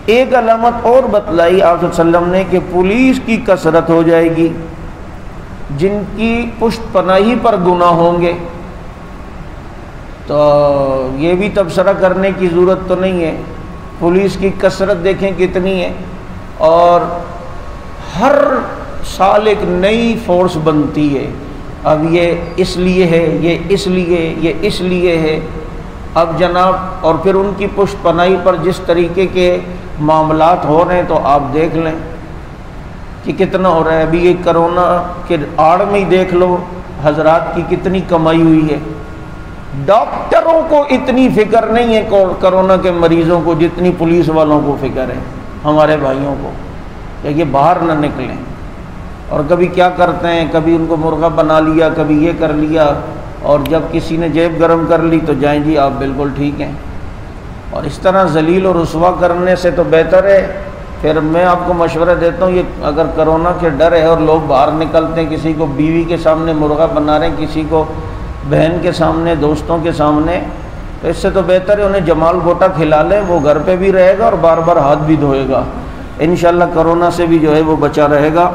ایک علامت اور بتلائی آپ صلی اللہ علیہ وسلم نے کہ پولیس کی کثرت ہو جائے گی، جن کی پشت پناہی پر گناہ ہوں گے۔ تو یہ بھی تبصرہ کرنے کی ضرورت تو نہیں ہے، پولیس کی کثرت دیکھیں کتنی ہے، اور ہر سال ایک نئی فورس بنتی ہے۔ اب یہ اس لیے ہے، یہ اس لیے، یہ اس لیے ہے۔ اب جناب اور پھر ان کی پشت پناہی پر جس طریقے کے معاملات ہو رہے ہیں تو آپ دیکھ لیں کہ کتنا ہو رہا ہے۔ ابھی یہ کرونا کے آڑ میں ہی دیکھ لو حضرات کی کتنی کمائی ہوئی ہے۔ ڈاکٹروں کو اتنی فکر نہیں ہے کرونا کے مریضوں کو جتنی پولیس والوں کو فکر ہے، ہمارے بھائیوں کو، کہ یہ باہر نہ نکلیں۔ اور کبھی کیا کرتے ہیں، کبھی ان کو مرغا بنا لیا، کبھی یہ کر لیا، اور جب کسی نے جیب گرم کر لی تو جائیں جی آپ بالکل ٹھیک ہیں۔ اور اس طرح ذلیل و رسوا کرنے سے تو بہتر ہے، پھر میں آپ کو مشورہ دیتا ہوں، یہ اگر کرونا کے ڈر ہے اور لوگ باہر نکلتے ہیں، کسی کو بیوی کے سامنے مرغا بنا رہے ہیں، کسی کو بہن کے سامنے، دوستوں کے سامنے، تو اس سے تو بہتر ہے انہیں جمال گوٹا کھلا لیں، وہ گھر پہ بھی رہے گا اور بار بار ہاتھ بھی دھوئے گا، انشاءاللہ کرونا سے بھی جو ہے وہ بچا رہے گا۔